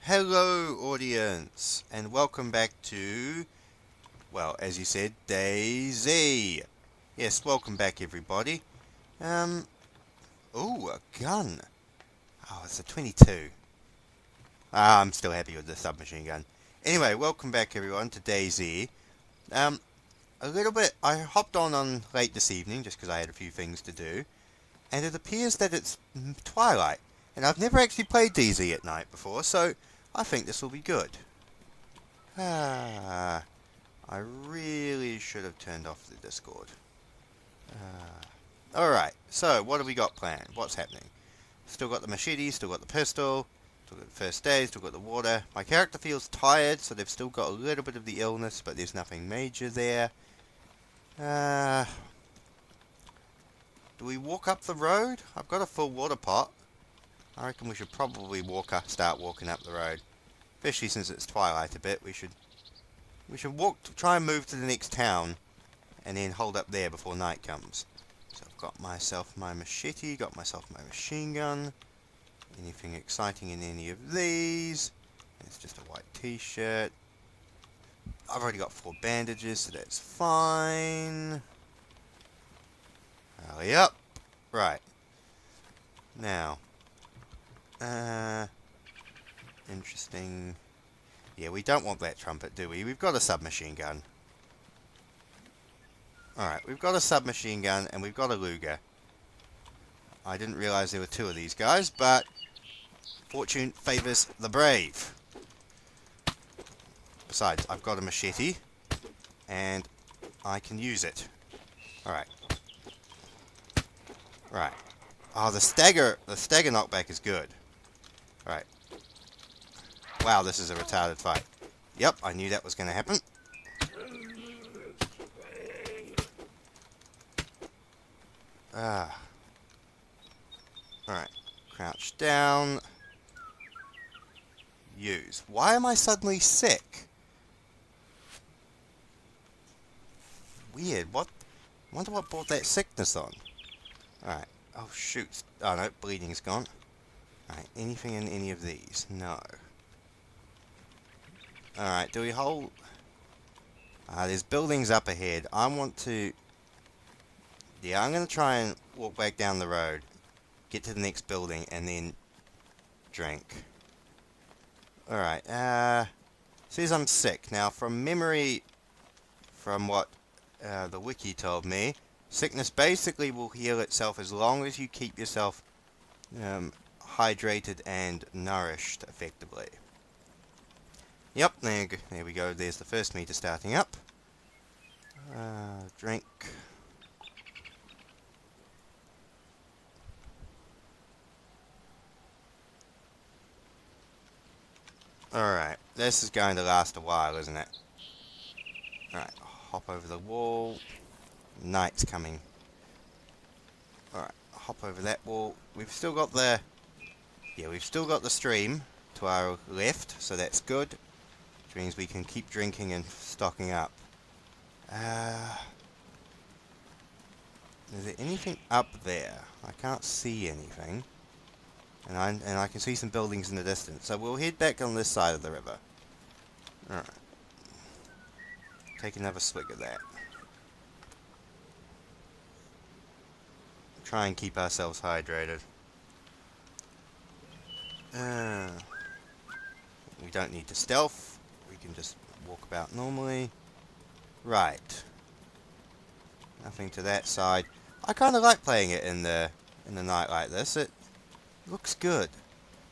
Hello audience, and welcome back to, well, as you said, DayZ. Yes, welcome back everybody. Ooh, a gun. Oh, it's a 22. I'm still happy with the submachine gun. Anyway, welcome back everyone to DayZ. A little bit, I hopped on late this evening just because I had a few things to do, and it appears that it's twilight, and I've never actually played DayZ at night before, so I think this will be good. I really should have turned off the Discord. Alright, so what have we got planned? What's happening? Still got the machete, still got the pistol, still got the first aid, still got the water. My character feels tired, so they've still got a little bit of the illness, but there's nothing major there. Do we walk up the road? I've got a full water pot. I reckon we should probably start walking up the road. Especially since it's twilight a bit, we should try and move to the next town, and then hold up there before night comes. So I've got myself my machete, got myself my machine gun. Anything exciting in any of these? It's just a white t-shirt. I've already got 4 bandages, so that's fine. Hurry up. Right. Now. Interesting. Yeah, we don't want that trumpet, do we? We've got a submachine gun. Alright, we've got a submachine gun and we've got a Luger. I didn't realise there were 2 of these guys, but fortune favours the brave. Besides, I've got a machete and I can use it. Alright. Right. Oh, the stagger knockback is good. Right. Wow, this is a retarded fight. Yep, I knew that was going to happen. Alright. Crouch down. Use. Why am I suddenly sick? Weird. What? I wonder what brought that sickness on. Alright. Oh, shoot. Oh, no. Bleeding's gone. Alright. Anything in any of these? No. Alright. Do we hold... there's buildings up ahead. I want to... Yeah, I'm going to try and walk back down the road. Get to the next building and then drink. Alright. Says I'm sick. Now, from memory, from what the wiki told me, sickness basically will heal itself as long as you keep yourself hydrated and nourished effectively. Yep, there we go. There's the first meter starting up. Drink. Alright, this is going to last a while, isn't it? Alright, hop over the wall. Night's coming. Alright, hop over that wall. We've still got the... Yeah, we've still got the stream to our left, so that's good. Which means we can keep drinking and stocking up. Is there anything up there? I can't see anything. And I can see some buildings in the distance. So we'll head back on this side of the river. Alright. Take another swig of that. Try and keep ourselves hydrated. We don't need to stealth. We can just walk about normally. Right. Nothing to that side. I kind of like playing it in the night like this. It looks good.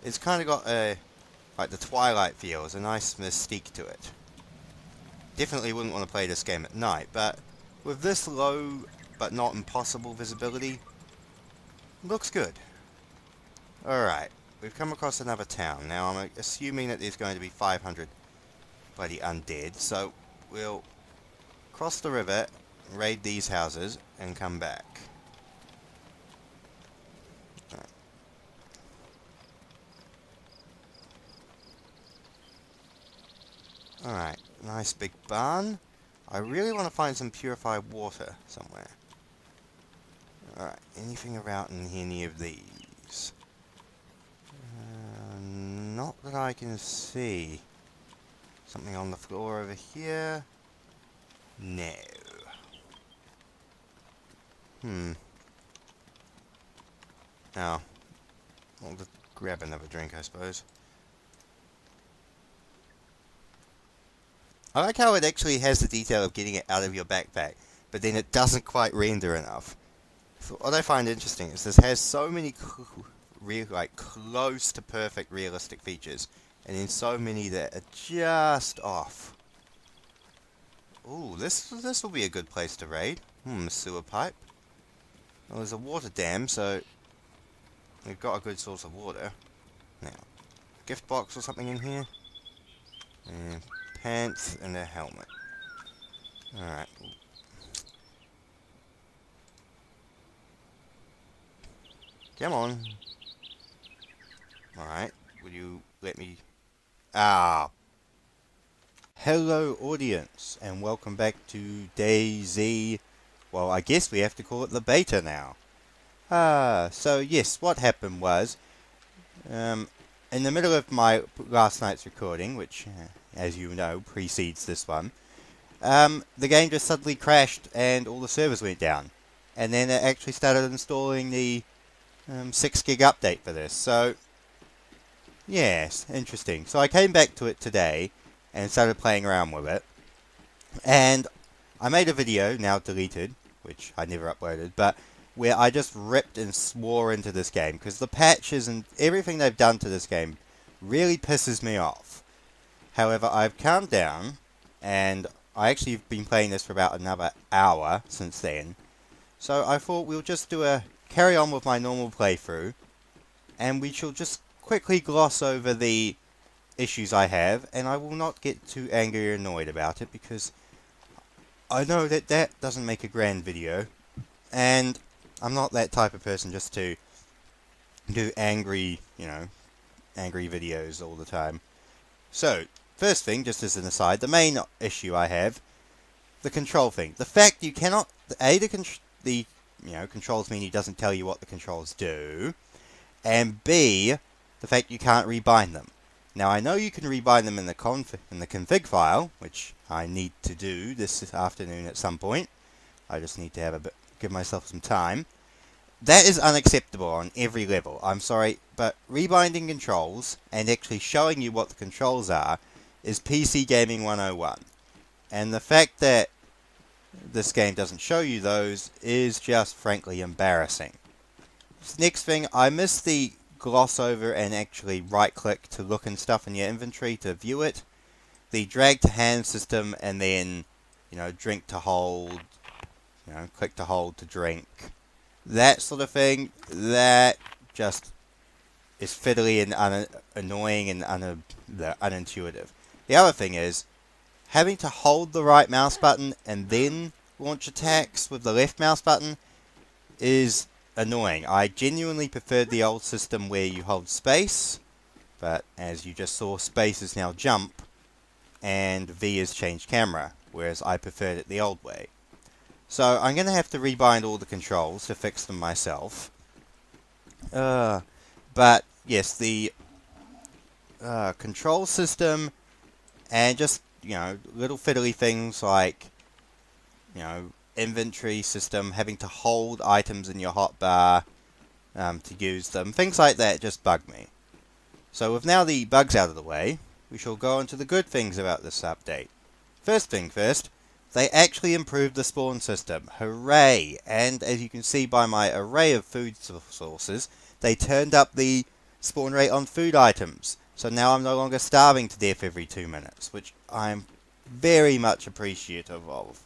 It's kind of got a, like the Twilight feel. There's a nice mystique to it. Definitely wouldn't want to play this game at night, but with this low but not impossible visibility, looks good. Alright, we've come across another town. Now I'm assuming that there's going to be 500 bloody undead, so we'll cross the river, raid these houses, and come back. Alright, nice big barn. I really want to find some purified water somewhere. Alright, anything around in any of these? Not that I can see. Something on the floor over here? No. Oh. I'll just grab another drink, I suppose. I like how it actually has the detail of getting it out of your backpack, but then it doesn't quite render enough. So what I find interesting is this has so many close to perfect realistic features, and then so many that are just off. Ooh, this will be a good place to raid. Sewer pipe. Well, there's a water dam, so we've got a good source of water. Now, gift box or something in here. And pants and a helmet. Alright. Come on. Alright. Will you let me... Ah. Hello audience, and welcome back to DayZ. Well, I guess we have to call it the beta now. So yes, what happened was, in the middle of my last night's recording, which, as you know, precedes this one, the game just suddenly crashed and all the servers went down. And then it actually started installing the 6 gig update for this. So, yes, interesting. So I came back to it today and started playing around with it. And I made a video, now deleted, which I never uploaded, but where I just ripped and swore into this game, because the patches and everything they've done to this game really pisses me off. However, I've calmed down, and I actually have been playing this for about another hour since then. So I thought we'll just carry on with my normal playthrough, and we shall just quickly gloss over the issues I have, and I will not get too angry or annoyed about it, because I know that that doesn't make a grand video, and I'm not that type of person just to do angry, angry videos all the time. So, first thing, just as an aside, the main issue I have, the control thing. The fact you cannot, controls menu doesn't tell you what the controls do, and B, the fact you can't rebind them. Now, I know you can rebind them in the config file, which I need to do this afternoon at some point. I just need to give myself some time. That is unacceptable on every level. I'm sorry, but rebinding controls and actually showing you what the controls are is PC Gaming 101. And the fact that this game doesn't show you those is just frankly embarrassing. Next thing, I missed the gloss over and actually right click to look and stuff in your inventory to view it. The drag to hand system and then, drink to hold, click to hold to drink. That sort of thing, that just is fiddly and annoying and unintuitive. The other thing is, having to hold the right mouse button and then launch attacks with the left mouse button is annoying. I genuinely preferred the old system where you hold space, but as you just saw, space is now jump, and V is change camera, whereas I preferred it the old way. So I'm going to have to rebind all the controls to fix them myself. But yes, the control system and just, little fiddly things like, inventory system, having to hold items in your hotbar to use them, things like that just bug me. So with now the bugs out of the way, we shall go on to the good things about this update. First thing first, they actually improved the spawn system. Hooray! And as you can see by my array of food sources, they turned up the spawn rate on food items. So now I'm no longer starving to death every 2 minutes, which I'm very much appreciative of.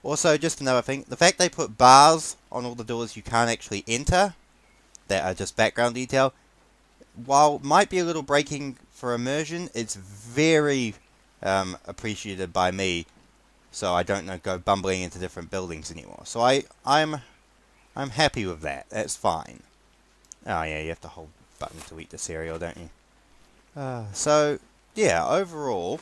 Also, just another thing, the fact they put bars on all the doors you can't actually enter, that are just background detail, while it might be a little breaking for immersion, it's very appreciated by me, so I don't go bumbling into different buildings anymore. So I'm happy with that. That's fine. Oh yeah, you have to hold button to eat the cereal, don't you? So yeah, overall,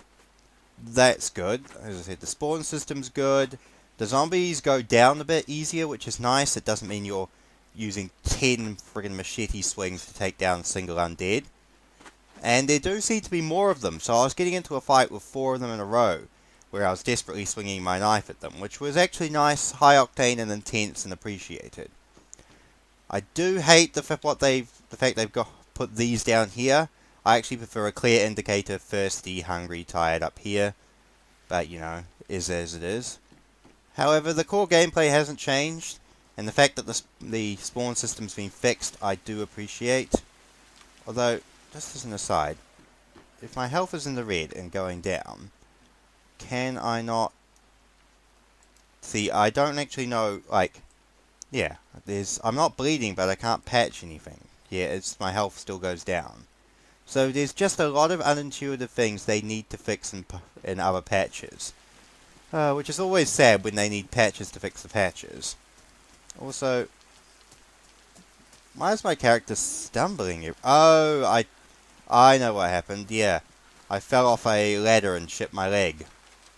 that's good. As I said, the spawn system's good. The zombies go down a bit easier, which is nice. It doesn't mean you're using 10 friggin' machete swings to take down a single undead. And there do seem to be more of them, so I was getting into a fight with 4 of them in a row, where I was desperately swinging my knife at them, which was actually nice, high octane and intense and appreciated. I do hate the fact they've put these down here. I actually prefer a clear indicator, thirsty, hungry, tired up here, but you know, is as it is. However, the core gameplay hasn't changed, and the fact that the spawn system's been fixed, I do appreciate. Although, just as an aside, if my health is in the red and going down, can I not... See, I don't actually know, like... Yeah, I'm not bleeding, but I can't patch anything. Yeah, my health still goes down. So there's just a lot of unintuitive things they need to fix in other patches. Which is always sad when they need patches to fix the patches. Also, why is my character stumbling here? Oh, I know what happened, yeah. I fell off a ladder and chipped my leg.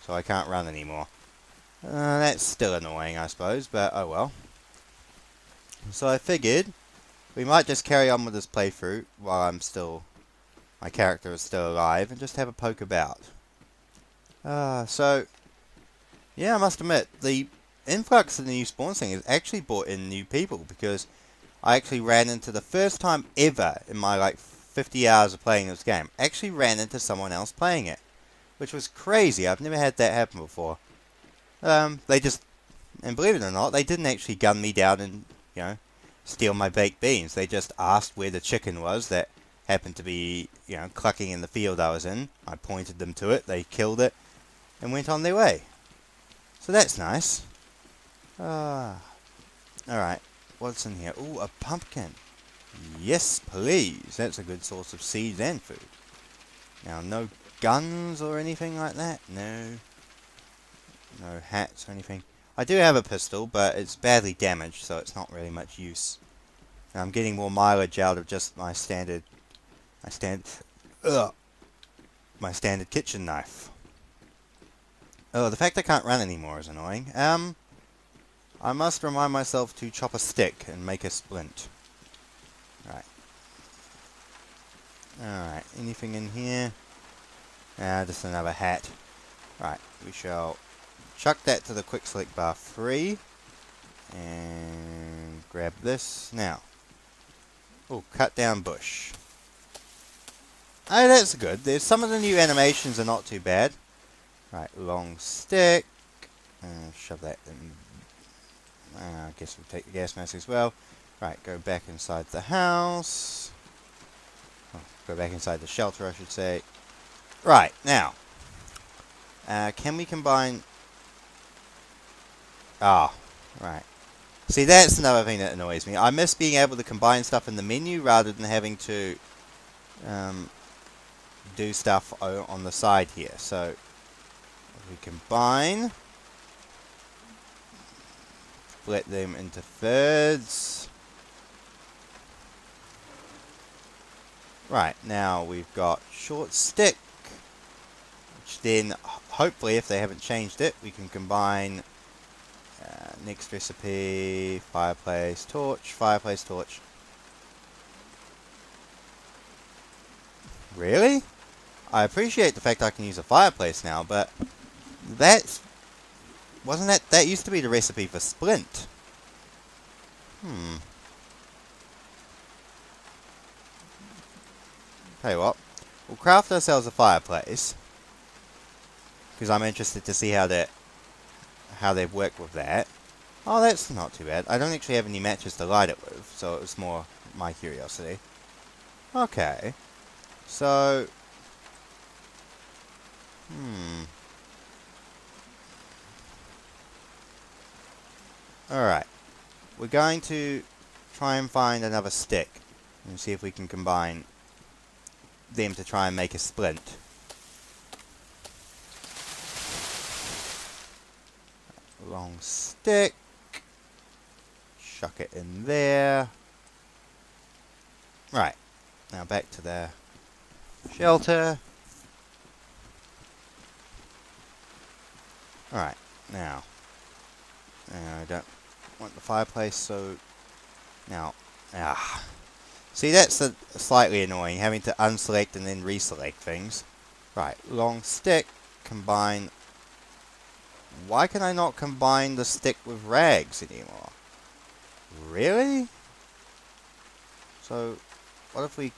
So I can't run anymore. That's still annoying, I suppose, but oh well. So I figured we might just carry on with this playthrough while my character is still alive, and just have a poke about. So, yeah, I must admit, the influx of the new spawn thing has actually brought in new people, because I actually ran into, the first time ever in my, like, 50 hours of playing this game, actually ran into someone else playing it. Which was crazy. I've never had that happen before. They just, and believe it or not, they didn't actually gun me down and, you know, steal my baked beans. They just asked where the chicken was that happened to be, you know, clucking in the field I was in. I pointed them to it, they killed it, and went on their way. So that's nice. Alright, what's in here? Ooh, a pumpkin. Yes, please. That's a good source of seeds and food. Now, no guns or anything like that? No. No hats or anything. I do have a pistol, but it's badly damaged, so it's not really much use. And I'm getting more mileage out of just my standard kitchen knife. Oh, the fact I can't run anymore is annoying. I must remind myself to chop a stick and make a splint. Right. Alright, anything in here? Just another hat. Right, we shall chuck that to the quick select bar 3. And grab this. Now. Oh, cut down bush. Oh, that's good. There's some of the new animations are not too bad. Right, long stick. Shove that in. I guess we'll take the gas mask as well. Right, go back inside the house. Oh, go back inside the shelter, I should say. Right, now. Can we combine... Ah, right. See, that's another thing that annoys me. I miss being able to combine stuff in the menu rather than having to do stuff on the side here. So, we combine... Split them into thirds. Right, now we've got short stick, which then, hopefully, if they haven't changed it, we can combine next recipe, fireplace torch. Really? I appreciate the fact I can use a fireplace now, but that used to be the recipe for splint. Tell you what, we'll craft ourselves a fireplace, because I'm interested to see how they work with that. Oh, that's not too bad. I don't actually have any matches to light it with, so it was more my curiosity. Okay, so alright, we're going to try and find another stick and see if we can combine them to try and make a splint. Long stick. Chuck it in there. Right, now back to the shelter. Alright, now I don't want the fireplace, so Now, see, that's slightly annoying, having to unselect and then reselect things. Right, long stick, combine. Why can I not combine the stick with rags anymore? Really? So, what if we...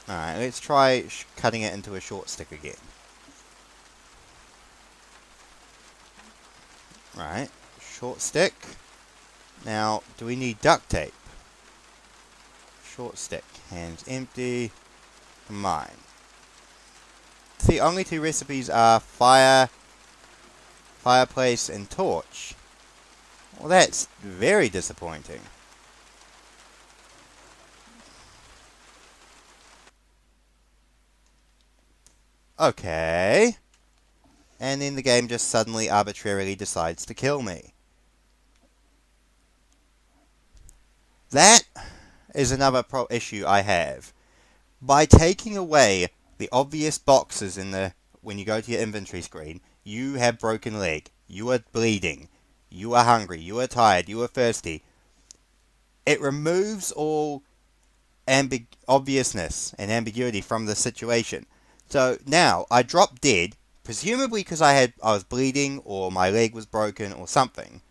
Alright, let's try cutting it into a short stick again. Right, short stick. Now, do we need duct tape? Short stick, hands empty, combine. The only two recipes are fireplace, and torch. Well, that's very disappointing. Okay. And then the game just suddenly arbitrarily decides to kill me. That is another issue I have. By taking away the obvious boxes when you go to your inventory screen, you have broken leg, you are bleeding, you are hungry, you are tired, you are thirsty. It removes all obviousness and ambiguity from the situation. So now I drop dead, presumably because I was bleeding or my leg was broken or something.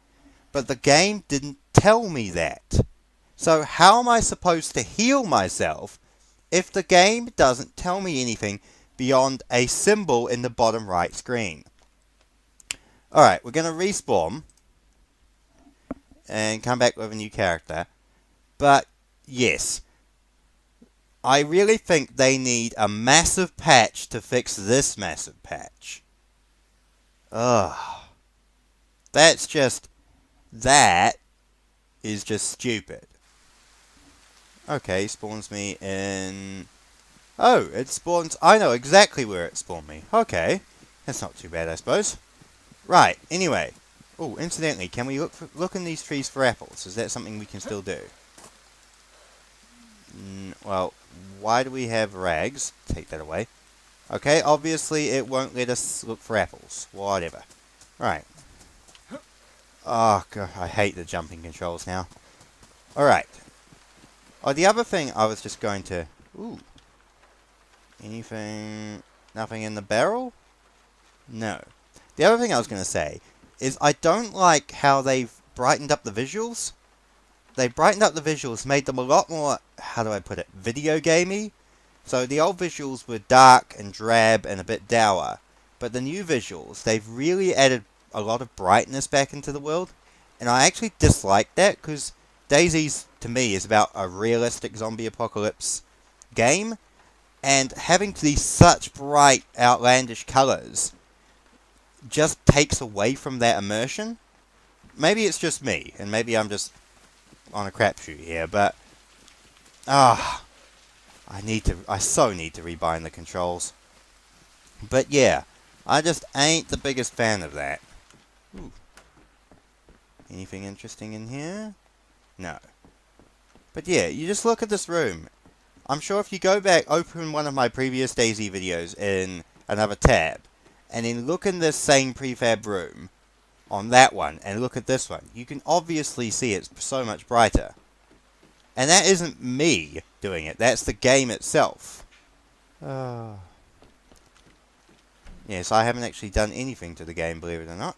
But the game didn't tell me that. So how am I supposed to heal myself if the game doesn't tell me anything beyond a symbol in the bottom right screen? Alright, we're going to respawn and come back with a new character. But yes, I really think they need a massive patch to fix this massive patch. Ugh. That is just stupid. Okay, spawns me in... Oh, it spawns... I know exactly where it spawned me. Okay. That's not too bad, I suppose. Right, anyway. Oh, incidentally, can we look in these trees for apples? Is that something we can still do? Well, why do we have rags? Take that away. Okay, obviously it won't let us look for apples. Whatever. Right. Oh, God, I hate the jumping controls now. Alright. Oh, the other thing I was just going to... Ooh. Anything... Nothing in the barrel? No. The other thing I was going to say is I don't like how they've brightened up the visuals. They brightened up the visuals, made them a lot more, how do I put it, video gamey. So the old visuals were dark and drab and a bit dour. But the new visuals, they've really added a lot of brightness back into the world. And I actually dislike that, because DayZ, to me, is about a realistic zombie apocalypse game. And having these such bright, outlandish colours just takes away from that immersion. Maybe it's just me, and maybe I'm just on a crapshoot here, but... I so need to rebind the controls. But yeah, I just ain't the biggest fan of that. Ooh. Anything interesting in here? No. But yeah, you just look at this room. I'm sure if you go back, open one of my previous DayZ videos in another tab, and then look in this same prefab room, on that one, and look at this one, you can obviously see it's so much brighter. And that isn't me doing it, that's the game itself. Yes, I haven't actually done anything to the game, believe it or not.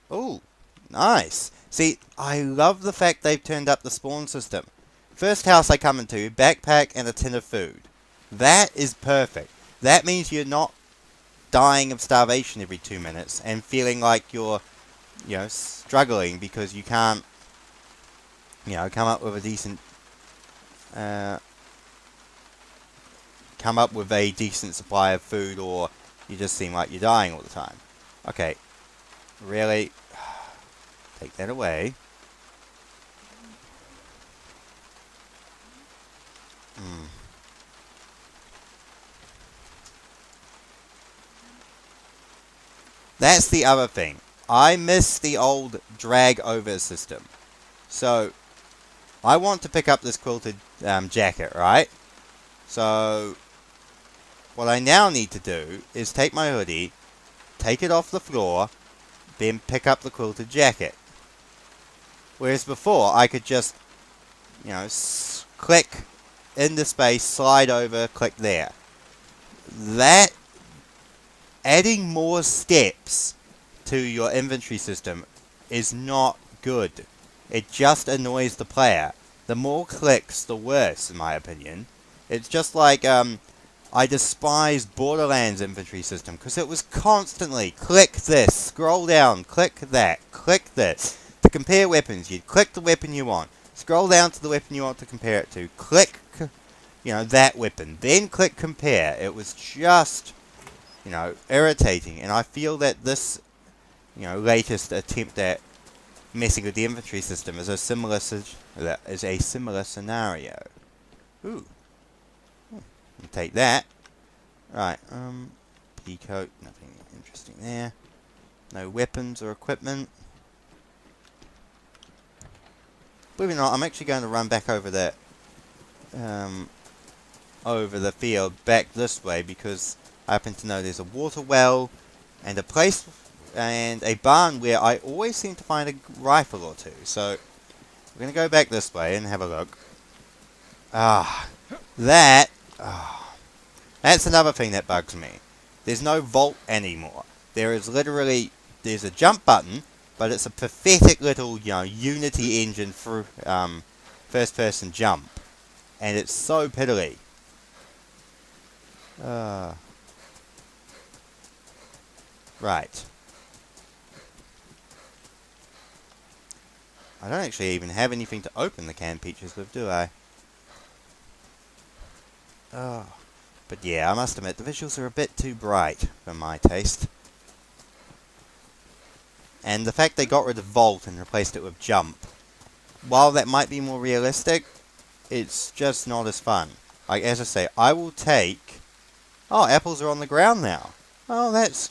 Oh, nice. See, I love the fact they've turned up the spawn system. First house I come into, backpack and a tin of food. That is perfect. That means you're not dying of starvation every 2 minutes and feeling like you're, struggling because you can't, come up with a decent, supply of food, or you just seem like you're dying all the time. Okay, really, take that away. That's the other thing. I miss the old drag over system. So, I want to pick up this quilted jacket, right? So, what I now need to do is take my hoodie, take it off the floor, then pick up the quilted jacket. Whereas before, I could just, you know, click into space, slide over, click there. That, adding more steps to your inventory system is not good. It just annoys the player. The more clicks, the worse, in my opinion. It's just like, I despise Borderlands inventory system, because it was constantly, click this, scroll down, click that, click this. To compare weapons, you'd click the weapon you want, scroll down to the weapon you want to compare it to, click, you know, that weapon, then click compare. It was just, you know, irritating, and I feel that this, you know, latest attempt at messing with the inventory system is a similar scenario. Ooh. Take that. Right, Peacoat, nothing interesting there. No weapons or equipment. Believe it or not, I'm actually going to run back over the field back this way, because I happen to know there's a water well and a place and a barn where I always seem to find a rifle or two. So we're going to go back this way and have a look. That's another thing that bugs me. There's no vault anymore. There's a jump button, but it's a pathetic little, you know, Unity engine for first-person jump, and it's so piddly. Right. I don't actually even have anything to open the canned peaches with, do I? But yeah, I must admit, the visuals are a bit too bright for my taste. And the fact they got rid of Vault and replaced it with Jump, while that might be more realistic, it's just not as fun. Like, as I say, I will take... Oh, apples are on the ground now. Oh, that's...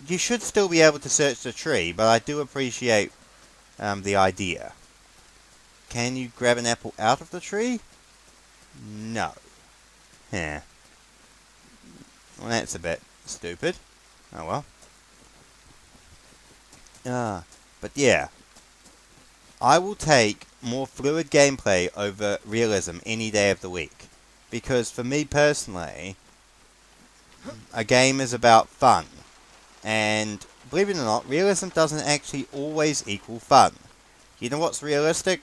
You should still be able to search the tree, but I do appreciate the idea. Can you grab an apple out of the tree? No. Yeah. Well, that's a bit stupid. Oh well. But yeah. I will take more fluid gameplay over realism any day of the week. Because for me personally, a game is about fun. And believe it or not, realism doesn't actually always equal fun. You know what's realistic?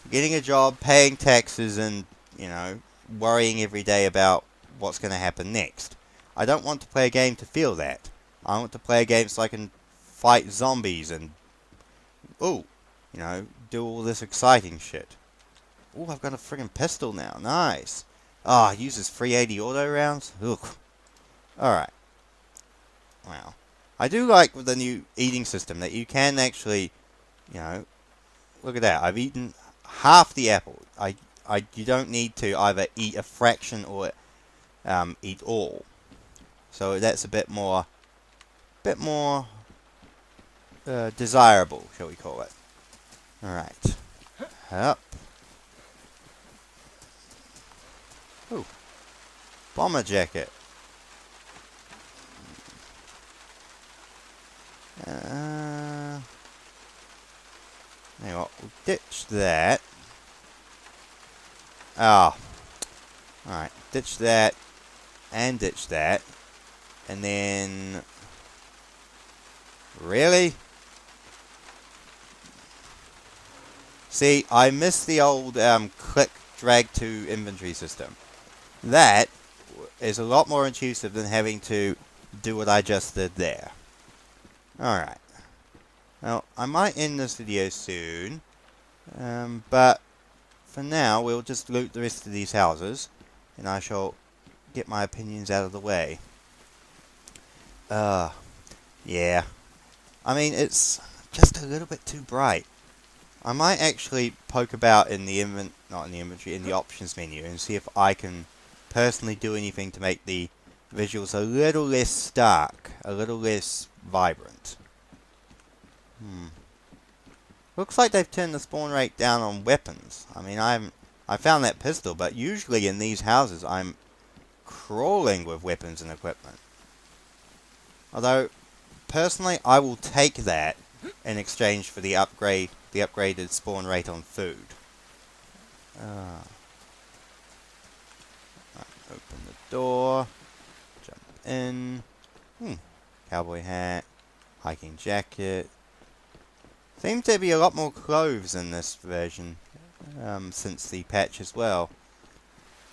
Getting a job, paying taxes, and, you know, worrying every day about what's going to happen next. I don't want to play a game to feel that. I want to play a game so I can fight zombies and, ooh, you know, do all this exciting shit. Ooh, I've got a friggin' pistol now. Nice. Ah, it uses 380 auto rounds. Ugh. Alright. Wow. I do like with the new eating system that you can actually, you know, look at that. I've eaten half the apple. You don't need to either eat a fraction or eat all. So that's a bit more desirable, shall we call it. Alright. Up. Ooh. Bomber jacket. Anyway, we'll ditch that. Ah. Alright, ditch that. And ditch that. And then... Really? See, I miss the old click, drag to inventory system. That is a lot more intuitive than having to do what I just did there. Alright. Well, I might end this video soon. But for now, we'll just loot the rest of these houses. And I shall get my opinions out of the way. Yeah. I mean, it's just a little bit too bright. I might actually poke about in the in the options menu and see if I can personally do anything to make the visuals a little less stark, a little less vibrant. Looks like they've turned the spawn rate down on weapons. I mean, I found that pistol, but usually in these houses I'm crawling with weapons and equipment. Although, personally, I will take that in exchange for the upgraded spawn rate on food. Open the door. Jump in. Cowboy hat. Hiking jacket. Seems to be a lot more clothes in this version. Since the patch as well.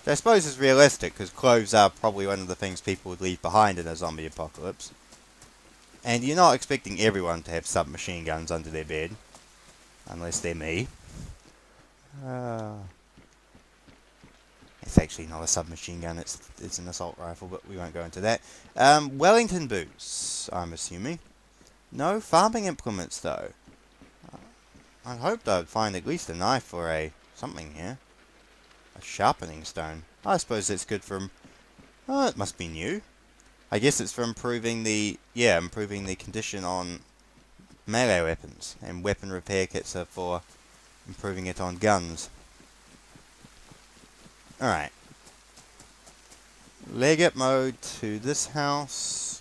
Which I suppose is realistic, because clothes are probably one of the things people would leave behind in a zombie apocalypse. And you're not expecting everyone to have submachine guns under their bed. Unless they're me. It's actually not a submachine gun, it's an assault rifle, but we won't go into that. Wellington boots, I'm assuming. No farming implements, though. I hoped I'd find at least a knife or something here. A sharpening stone. I suppose it's good for... Oh, it must be new. I guess it's for improving the condition on melee weapons. And weapon repair kits are for improving it on guns. Alright. Leg up mode to this house.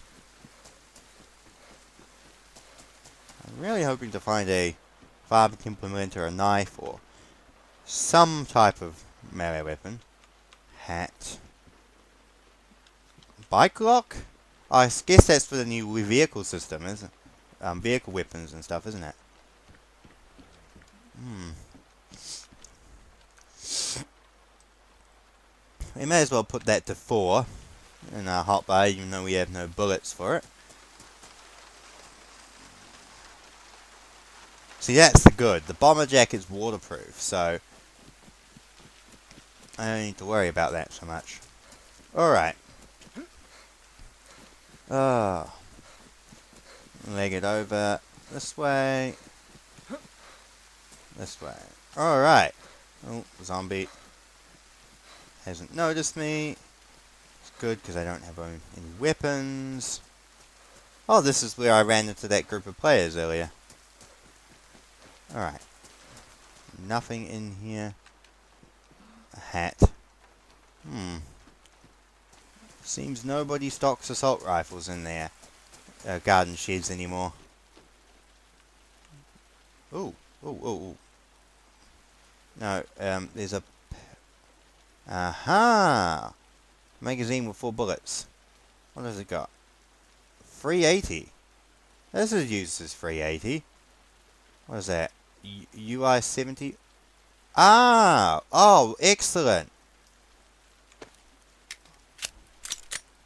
I'm really hoping to find a farming implement or a knife or some type of melee weapon. Hat. Bike lock? I guess that's for the new vehicle system, isn't it? Vehicle weapons and stuff, isn't it? We may as well put that to 4 in our hotbar, even though we have no bullets for it. See, that's the good. The bomber jacket's waterproof, so I don't need to worry about that so much. Alright. Leg it over this way. This way. Alright. Oh, zombie hasn't noticed me. It's good because I don't have any weapons. Oh, this is where I ran into that group of players earlier. Alright. Nothing in here. A hat. Seems nobody stocks assault rifles in their garden sheds anymore. Ooh. Ooh. No, there's a... Aha! Magazine with 4 bullets. What has it got? 380. This is used as 380. What is that? UI 70? Ah! Oh, excellent!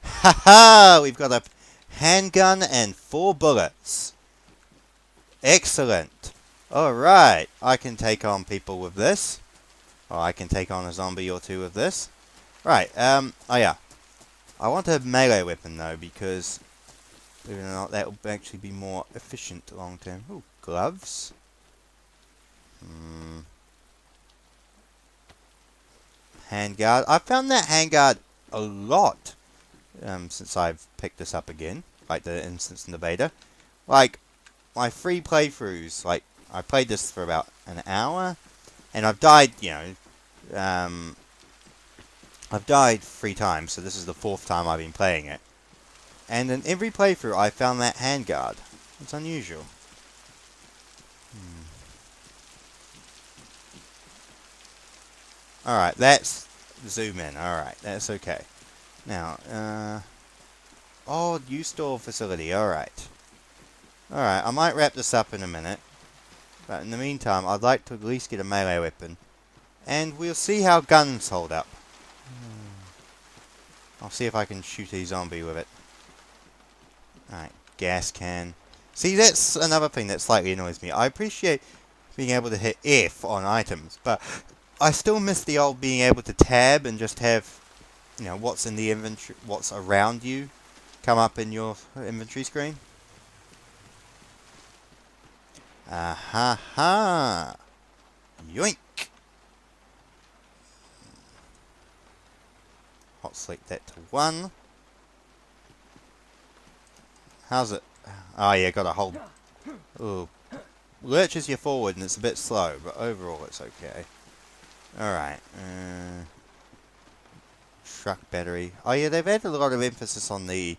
Haha! We've got a handgun and 4 bullets. Excellent. Alright, I can take on people with this. Or I can take on a zombie or 2 with this. Right, oh yeah. I want a melee weapon though, because believe it or not, that will actually be more efficient long term. Ooh, gloves. Handguard. I found that handguard a lot since I've picked this up again. Like the instance in the beta. Like, my free playthroughs, like, I played this for about an hour, and I've died, I've died 3 times, so this is the 4th time I've been playing it. And in every playthrough, I found that handguard. It's unusual. Alright, that's zoom in. Alright, that's okay. Now, oh, new store facility. Alright. Alright, I might wrap this up in a minute. But in the meantime, I'd like to at least get a melee weapon. And we'll see how guns hold up. I'll see if I can shoot a zombie with it. Alright, gas can. See, that's another thing that slightly annoys me. I appreciate being able to hit F on items, but I still miss the old being able to tab and just have, what's in the inventory, what's around you, come up in your inventory screen. Aha! Yoink! Hot select that to 1. How's it? Oh yeah, got a hold. Ooh. Lurches you forward and it's a bit slow, but overall it's okay. Alright. Truck battery. Oh yeah, they've added a lot of emphasis on the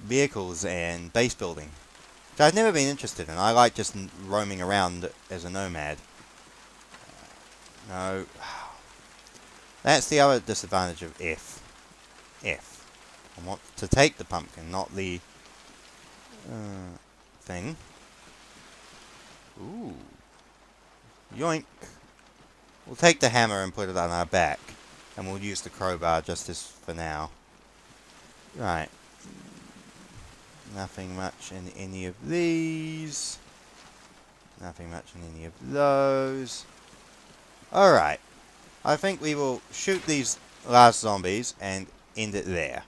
vehicles and base building, which I've never been interested in. I like just roaming around as a nomad. No. That's the other disadvantage of F. I want to take the pumpkin, not the thing. Ooh. Yoink. We'll take the hammer and put it on our back. And we'll use the crowbar just as for now. Right. Nothing much in any of these. Nothing much in any of those. Alright. I think we will shoot these last zombies and end it there.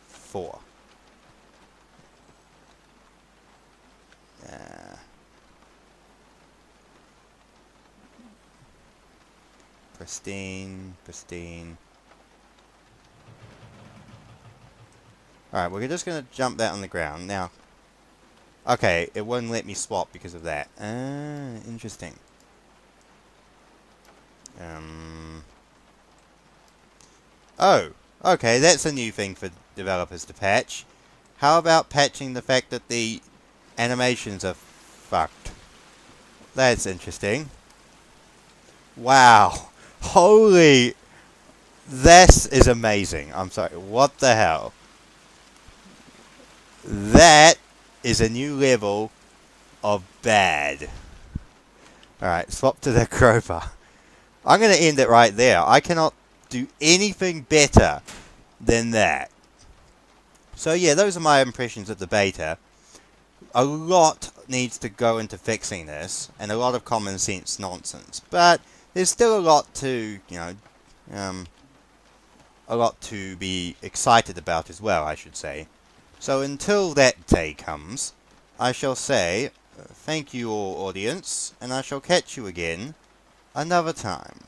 4. Pristine, pristine. Alright, we're just going to jump that on the ground. Now, okay, it wouldn't let me swap because of that. Interesting. Oh, okay, that's a new thing for developers to patch. How about patching the fact that the animations are fucked? That's interesting. Wow. Holy... This is amazing. I'm sorry, what the hell? That is a new level of bad. Alright, swap to the crowbar. I'm going to end it right there. I cannot do anything better than that. So yeah, those are my impressions of the beta. A lot needs to go into fixing this, and a lot of common sense nonsense. But there's still a lot to, you know, a lot to be excited about as well, I should say. So until that day comes, I shall say thank you all, audience, and I shall catch you again another time.